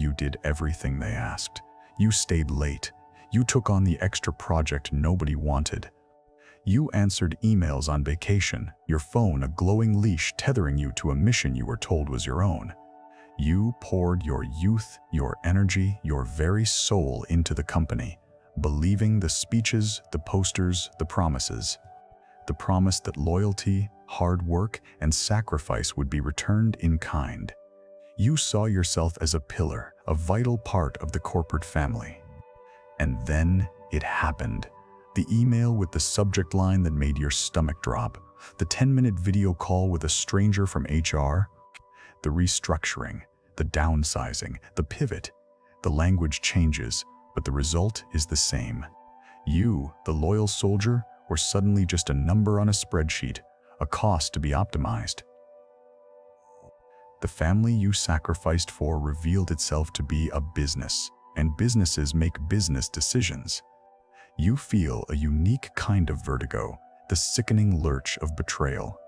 You did everything they asked. You stayed late. You took on the extra project nobody wanted. You answered emails on vacation, your phone a glowing leash tethering you to a mission you were told was your own. You poured your youth, your energy, your very soul into the company, believing the speeches, the posters, the promises. The promise that loyalty, hard work, and sacrifice would be returned in kind. You saw yourself as a pillar, a vital part of the corporate family. And then it happened. The email with the subject line that made your stomach drop, the 10-minute video call with a stranger from HR, the restructuring, the downsizing, the pivot. The language changes, but the result is the same. You, the loyal soldier, were suddenly just a number on a spreadsheet, a cost to be optimized. The family you sacrificed for revealed itself to be a business, and businesses make business decisions. You feel a unique kind of vertigo, the sickening lurch of betrayal.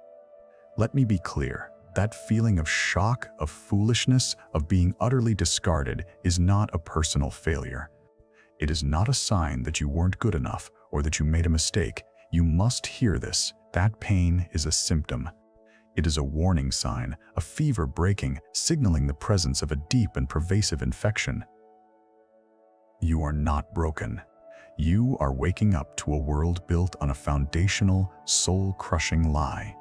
Let me be clear, that feeling of shock, of foolishness, of being utterly discarded is not a personal failure. It is not a sign that you weren't good enough or that you made a mistake. You must hear this. That pain is a symptom. It is a warning sign, a fever breaking, signaling the presence of a deep and pervasive infection. You are not broken. You are waking up to a world built on a foundational, soul-crushing lie.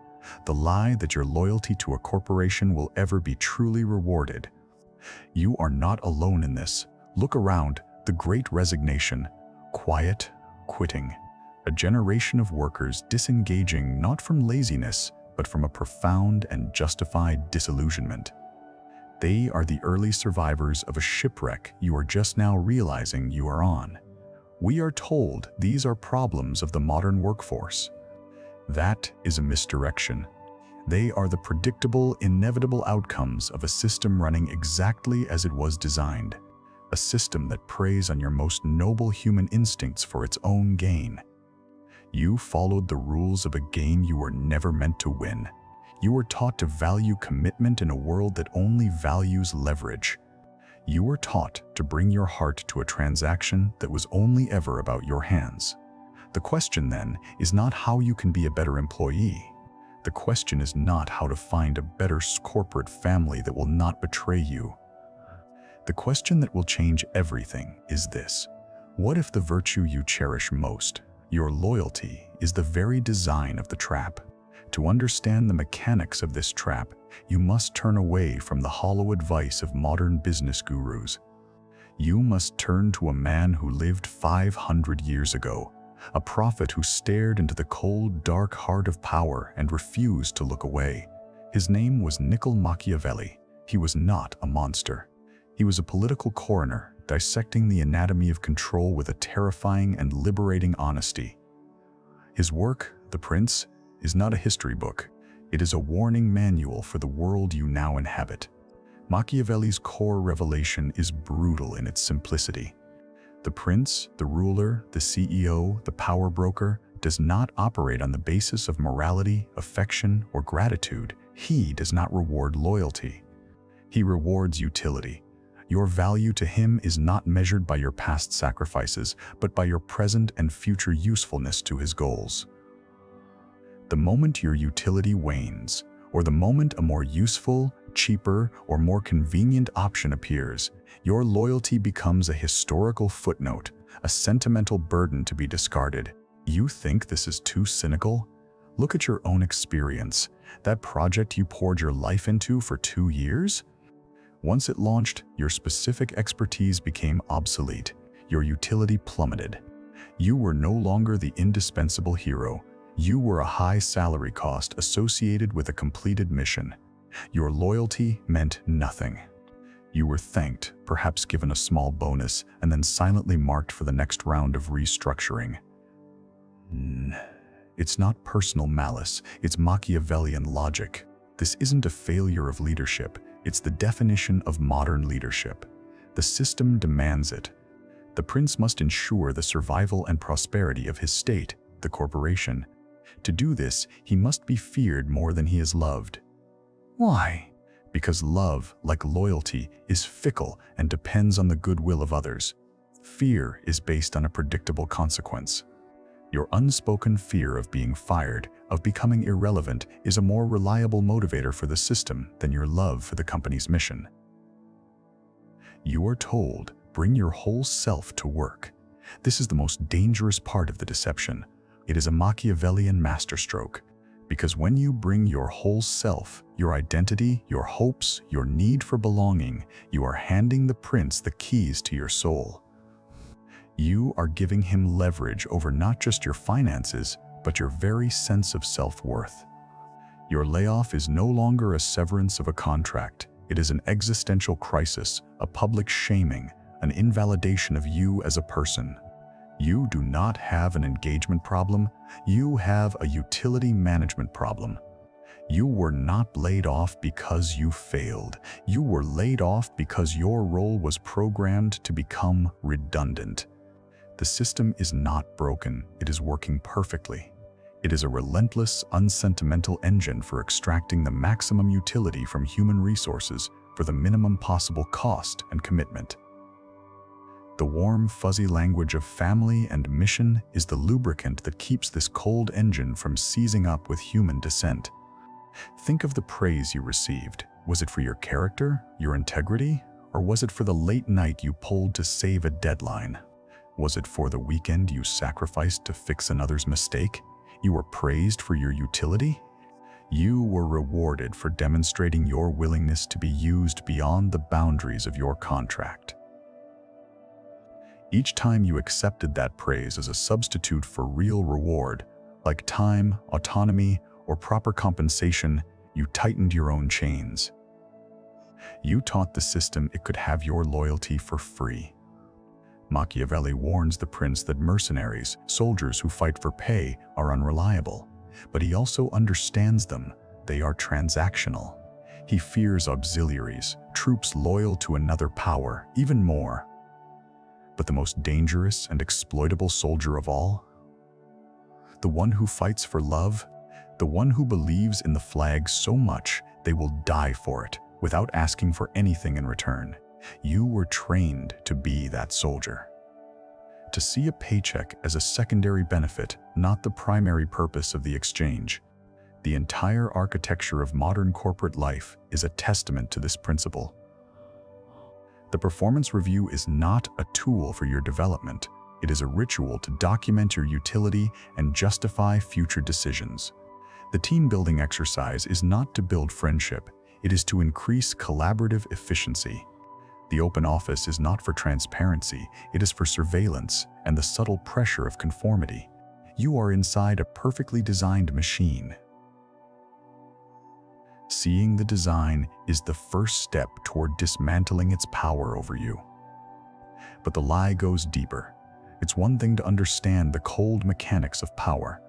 The lie that your loyalty to a corporation will ever be truly rewarded. You are not alone in this. Look around, the great resignation, quiet quitting. A generation of workers disengaging not from laziness, but from a profound and justified disillusionment. They are the early survivors of a shipwreck you are just now realizing you are on. We are told these are problems of the modern workforce. That is a misdirection. They are the predictable, inevitable outcomes of a system running exactly as it was designed. A system that preys on your most noble human instincts for its own gain. You followed the rules of a game you were never meant to win. You were taught to value commitment in a world that only values leverage. You were taught to bring your heart to a transaction that was only ever about your hands. The question then is not how you can be a better employee. The question is not how to find a better corporate family that will not betray you. The question that will change everything is this: what if the virtue you cherish most, your loyalty, is the very design of the trap? To understand the mechanics of this trap, you must turn away from the hollow advice of modern business gurus. You must turn to a man who lived 500 years ago, a prophet who stared into the cold, dark heart of power and refused to look away. His name was Machiavelli. He was not a monster. He was a political coroner, dissecting the anatomy of control with a terrifying and liberating honesty. His work, The Prince, is not a history book. It is a warning manual for the world you now inhabit. Machiavelli's core revelation is brutal in its simplicity. The prince, the ruler, the CEO, the power broker, does not operate on the basis of morality, affection, or gratitude. He does not reward loyalty. He rewards utility. Your value to him is not measured by your past sacrifices, but by your present and future usefulness to his goals. The moment your utility wanes, or the moment a more useful, cheaper, or more convenient option appears, your loyalty becomes a historical footnote, a sentimental burden to be discarded. You think this is too cynical? Look at your own experience. That project you poured your life into for 2 years? Once it launched, your specific expertise became obsolete. Your utility plummeted. You were no longer the indispensable hero. You were a high salary cost associated with a completed mission. Your loyalty meant nothing. You were thanked, perhaps given a small bonus, and then silently marked for the next round of restructuring. It's not personal malice, it's Machiavellian logic. This isn't a failure of leadership, it's the definition of modern leadership. The system demands it. The prince must ensure the survival and prosperity of his state, the corporation. To do this, he must be feared more than he is loved. Why? Because love, like loyalty, is fickle and depends on the goodwill of others. Fear is based on a predictable consequence. Your unspoken fear of being fired, of becoming irrelevant, is a more reliable motivator for the system than your love for the company's mission. You are told, bring your whole self to work. This is the most dangerous part of the deception. It is a Machiavellian masterstroke. Because when you bring your whole self, your identity, your hopes, your need for belonging, you are handing the prince the keys to your soul. You are giving him leverage over not just your finances, but your very sense of self-worth. Your layoff is no longer a severance of a contract. It is an existential crisis, a public shaming, an invalidation of you as a person. You do not have an engagement problem. You have a utility management problem. You were not laid off because you failed. You were laid off because your role was programmed to become redundant. The system is not broken. It is working perfectly. It is a relentless, unsentimental engine for extracting the maximum utility from human resources for the minimum possible cost and commitment. The warm, fuzzy language of family and mission is the lubricant that keeps this cold engine from seizing up with human dissent. Think of the praise you received. Was it for your character, your integrity, or was it for the late night you pulled to save a deadline? Was it for the weekend you sacrificed to fix another's mistake? You were praised for your utility? You were rewarded for demonstrating your willingness to be used beyond the boundaries of your contract. Each time you accepted that praise as a substitute for real reward, like time, autonomy, or proper compensation, you tightened your own chains. You taught the system it could have your loyalty for free. Machiavelli warns the prince that mercenaries, soldiers who fight for pay, are unreliable, but he also understands them. They are transactional. He fears auxiliaries, troops loyal to another power, even more. But the most dangerous and exploitable soldier of all? The one who fights for love, the one who believes in the flag so much they will die for it without asking for anything in return. You were trained to be that soldier. To see a paycheck as a secondary benefit, not the primary purpose of the exchange. The entire architecture of modern corporate life is a testament to this principle. The performance review is not a tool for your development. It is a ritual to document your utility and justify future decisions. The team-building exercise is not to build friendship. It is to increase collaborative efficiency. The open office is not for transparency. It is for surveillance and the subtle pressure of conformity. You are inside a perfectly designed machine. Seeing the design is the first step toward dismantling its power over you. But the lie goes deeper. It's one thing to understand the cold mechanics of power.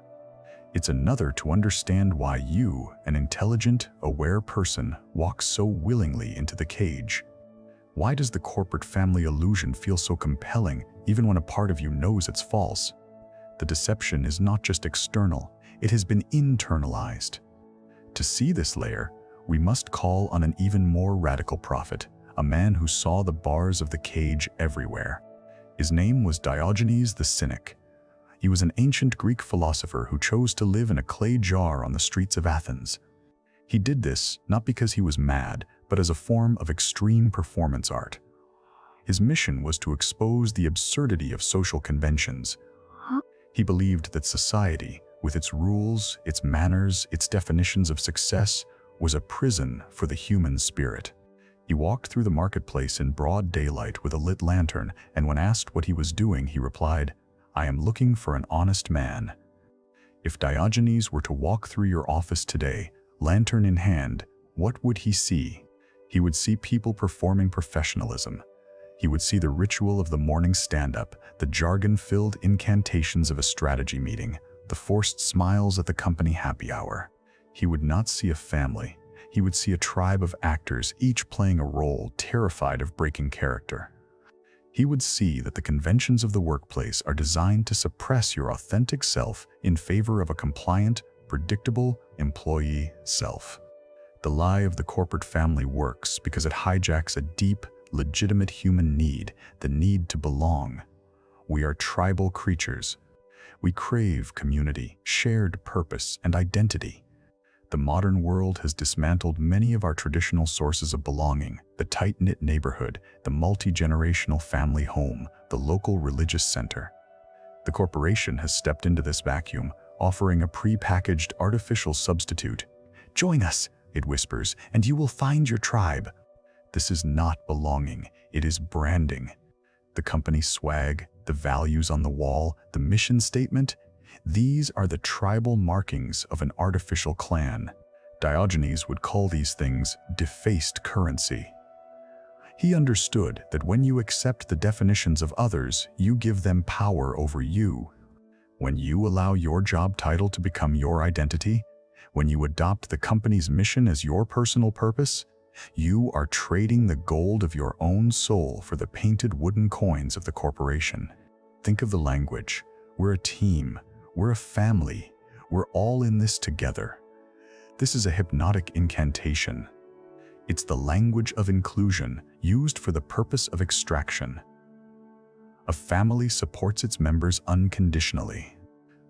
It's another to understand why you, an intelligent, aware person, walk so willingly into the cage. Why does the corporate family illusion feel so compelling even when a part of you knows it's false? The deception is not just external, it has been internalized. To see this layer, we must call on an even more radical prophet, a man who saw the bars of the cage everywhere. His name was Diogenes the Cynic. He was an ancient Greek philosopher who chose to live in a clay jar on the streets of Athens. He did this not because he was mad, but as a form of extreme performance art. His mission was to expose the absurdity of social conventions. He believed that society, with its rules, its manners, its definitions of success, was a prison for the human spirit. He walked through the marketplace in broad daylight with a lit lantern, and when asked what he was doing, he replied, "I am looking for an honest man." If Diogenes were to walk through your office today, lantern in hand, what would he see? He would see people performing professionalism. He would see the ritual of the morning stand-up, the jargon-filled incantations of a strategy meeting, the forced smiles at the company happy hour. He would not see a family. He would see a tribe of actors, each playing a role, terrified of breaking character. He would see that the conventions of the workplace are designed to suppress your authentic self in favor of a compliant, predictable employee self. The lie of the corporate family works because it hijacks a deep, legitimate human need, the need to belong. We are tribal creatures. We crave community, shared purpose, and identity. The modern world has dismantled many of our traditional sources of belonging: the tight-knit neighborhood, the multi-generational family home, the local religious center. The corporation has stepped into this vacuum, offering a pre-packaged artificial substitute. "Join us," it whispers, "and you will find your tribe." This is not belonging, it is branding. The company swag, the values on the wall, the mission statement, these are the tribal markings of an artificial clan. Diogenes would call these things defaced currency. He understood that when you accept the definitions of others, you give them power over you. When you allow your job title to become your identity, when you adopt the company's mission as your personal purpose, you are trading the gold of your own soul for the painted wooden coins of the corporation. Think of the language. We're a team. We're a family. We're all in this together. This is a hypnotic incantation. It's the language of inclusion used for the purpose of extraction. A family supports its members unconditionally.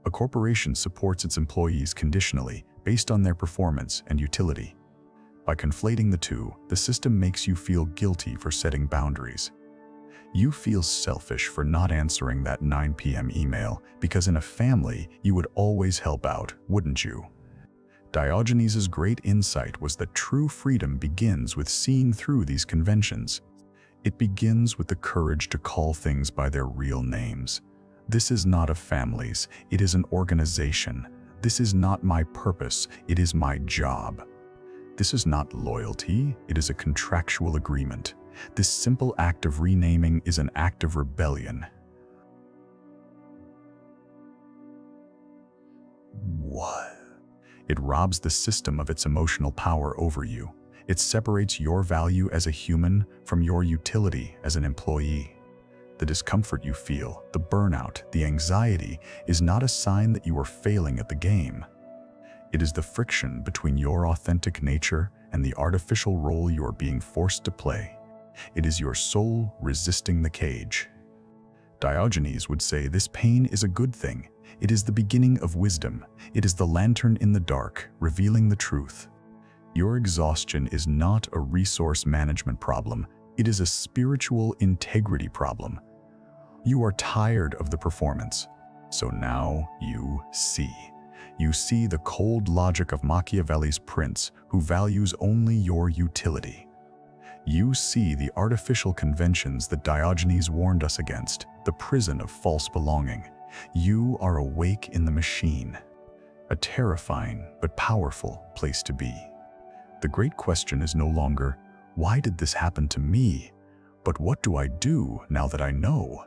A corporation supports its employees conditionally based on their performance and utility. By conflating the two, the system makes you feel guilty for setting boundaries. You feel selfish for not answering that 9 p.m. email because in a family you would always help out, wouldn't you? Diogenes' great insight was that true freedom begins with seeing through these conventions. It begins with the courage to call things by their real names. This is not a family's, it is an organization. This is not my purpose, it is my job. This is not loyalty, it is a contractual agreement. This simple act of renaming is an act of rebellion. What? It robs the system of its emotional power over you. It separates your value as a human from your utility as an employee. The discomfort you feel, the burnout, the anxiety, is not a sign that you are failing at the game. It is the friction between your authentic nature and the artificial role you are being forced to play. It is your soul resisting the cage. Diogenes would say this pain is a good thing. It is the beginning of wisdom. It is the lantern in the dark, revealing the truth. Your exhaustion is not a resource management problem. It is a spiritual integrity problem. You are tired of the performance. So now you see. You see the cold logic of Machiavelli's prince, who values only your utility. You see the artificial conventions that Diogenes warned us against, the prison of false belonging. You are awake in the machine. A terrifying but powerful place to be. The great question is no longer, why did this happen to me? But what do I do now that I know?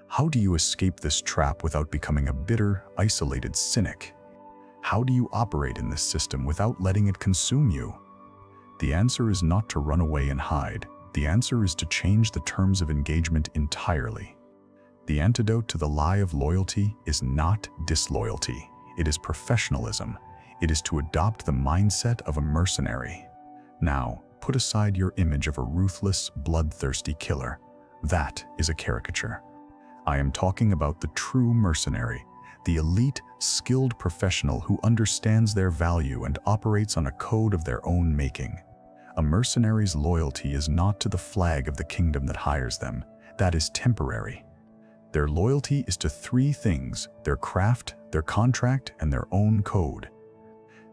How do you escape this trap without becoming a bitter, isolated cynic? How do you operate in this system without letting it consume you? The answer is not to run away and hide. The answer is to change the terms of engagement entirely. The antidote to the lie of loyalty is not disloyalty. It is professionalism. It is to adopt the mindset of a mercenary. Now, put aside your image of a ruthless, bloodthirsty killer. That is a caricature. I am talking about the true mercenary, the elite, skilled professional who understands their value and operates on a code of their own making. A mercenary's loyalty is not to the flag of the kingdom that hires them. That is temporary. Their loyalty is to three things: their craft, their contract, and their own code.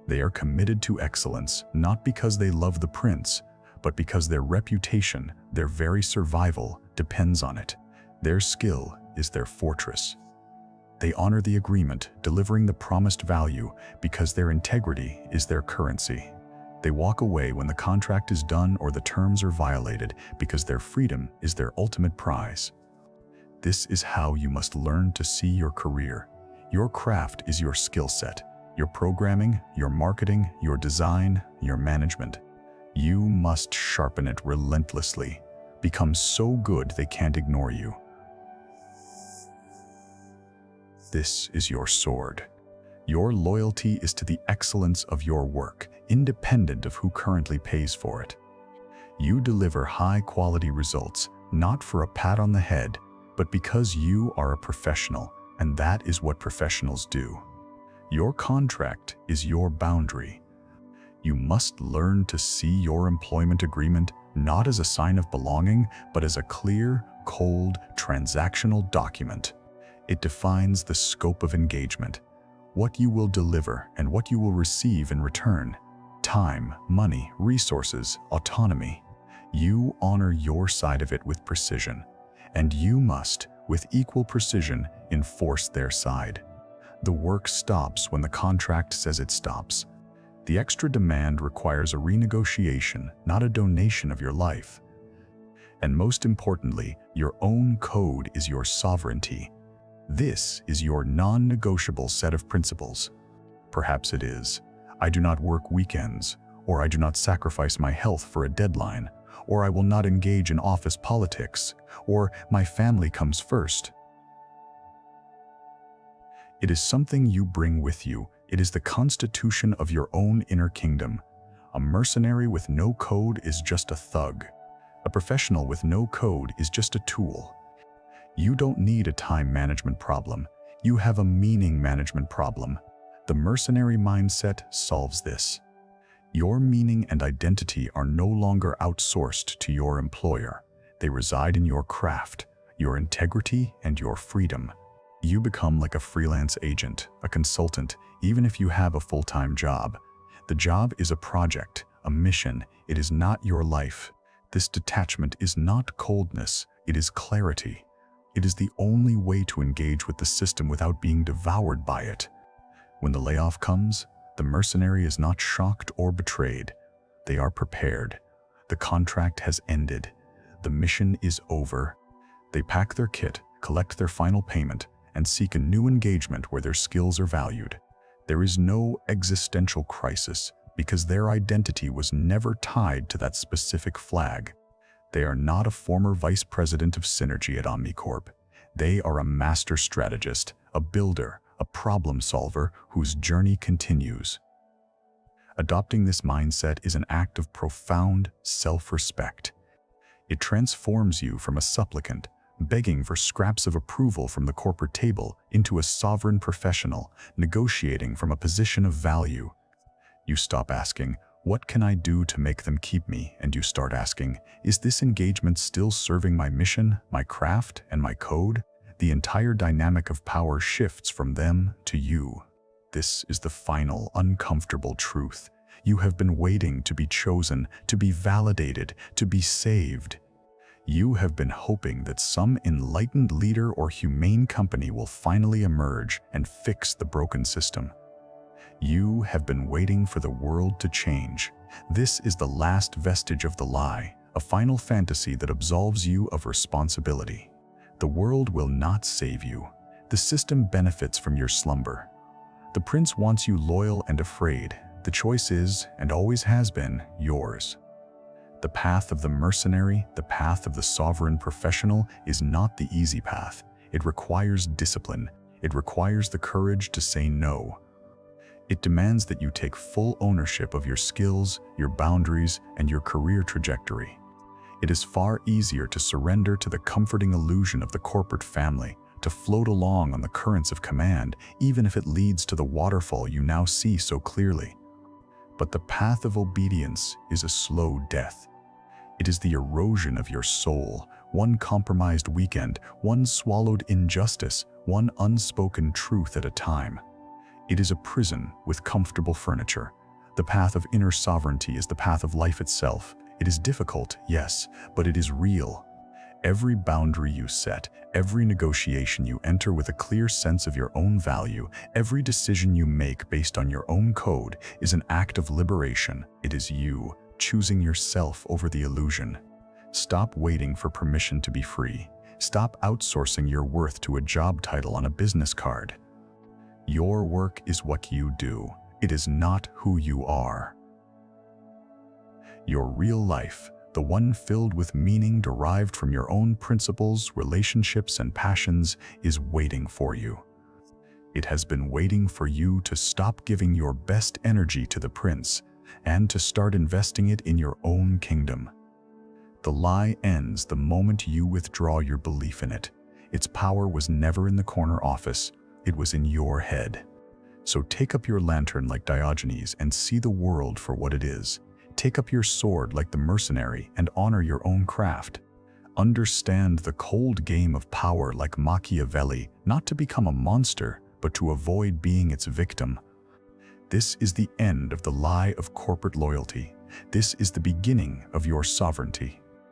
They are committed to excellence, not because they love the prince, but because their reputation, their very survival, depends on it. Their skill is their fortress. They honor the agreement, delivering the promised value, because their integrity is their currency. They walk away when the contract is done or the terms are violated, because their freedom is their ultimate prize. This is how you must learn to see your career. Your craft is your skill set, your programming, your marketing, your design, your management. You must sharpen it relentlessly. Become so good they can't ignore you. This is your sword. Your loyalty is to the excellence of your work, independent of who currently pays for it. You deliver high-quality results, not for a pat on the head, but because you are a professional, and that is what professionals do. Your contract is your boundary. You must learn to see your employment agreement not as a sign of belonging, but as a clear, cold, transactional document. It defines the scope of engagement, what you will deliver and what you will receive in return. Time, money, resources, autonomy. You honor your side of it with precision, and you must, with equal precision, enforce their side. The work stops when the contract says it stops. The extra demand requires a renegotiation, not a donation of your life. And most importantly, your own code is your sovereignty. This is your non-negotiable set of principles. Perhaps it is, I do not work weekends, or I do not sacrifice my health for a deadline, or I will not engage in office politics, or my family comes first. It is something you bring with you. It is the constitution of your own inner kingdom. A mercenary with no code is just a thug. A professional with no code is just a tool. You don't need a time management problem. You have a meaning management problem. The mercenary mindset solves this. Your meaning and identity are no longer outsourced to your employer. They reside in your craft, your integrity, and your freedom. You become like a freelance agent, a consultant, even if you have a full-time job. The job is a project, a mission. It is not your life. This detachment is not coldness, it is clarity. It is the only way to engage with the system without being devoured by it. When the layoff comes, the mercenary is not shocked or betrayed. They are prepared. The contract has ended. The mission is over. They pack their kit, collect their final payment, and seek a new engagement where their skills are valued. There is no existential crisis because their identity was never tied to that specific flag. They are not a former vice president of synergy at Omnicorp. They are a master strategist, a builder, a problem solver whose journey continues. Adopting this mindset is an act of profound self-respect. It transforms you from a supplicant, begging for scraps of approval from the corporate table, into a sovereign professional, negotiating from a position of value. You stop asking, "What can I do to make them keep me?" and you start asking, "Is this engagement still serving my mission, my craft, and my code?" The entire dynamic of power shifts from them to you. This is the final, uncomfortable truth. You have been waiting to be chosen, to be validated, to be saved. You have been hoping that some enlightened leader or humane company will finally emerge and fix the broken system. You have been waiting for the world to change. This is the last vestige of the lie, a final fantasy that absolves you of responsibility. The world will not save you. The system benefits from your slumber. The prince wants you loyal and afraid. The choice is, and always has been, yours. The path of the mercenary, the path of the sovereign professional, is not the easy path. It requires discipline. It requires the courage to say no. It demands that you take full ownership of your skills, your boundaries, and your career trajectory. It is far easier to surrender to the comforting illusion of the corporate family, to float along on the currents of command, even if it leads to the waterfall you now see so clearly. But the path of obedience is a slow death. It is the erosion of your soul, one compromised weekend, one swallowed injustice, one unspoken truth at a time. It is a prison with comfortable furniture. The path of inner sovereignty is the path of life itself. It is difficult, yes, but it is real. Every boundary you set, every negotiation you enter with a clear sense of your own value, every decision you make based on your own code is an act of liberation. It is you choosing yourself over the illusion. Stop waiting for permission to be free. Stop outsourcing your worth to a job title on a business card. Your work is what you do. It is not who you are. Your real life, the one filled with meaning derived from your own principles, relationships, and passions, is waiting for you. It has been waiting for you to stop giving your best energy to the prince and to start investing it in your own kingdom. The lie ends the moment you withdraw your belief in it. Its power was never in the corner office, it was in your head. So take up your lantern like Diogenes and see the world for what it is. Take up your sword like the mercenary and honor your own craft. Understand the cold game of power like Machiavelli, not to become a monster, but to avoid being its victim. This is the end of the lie of corporate loyalty. This is the beginning of your sovereignty.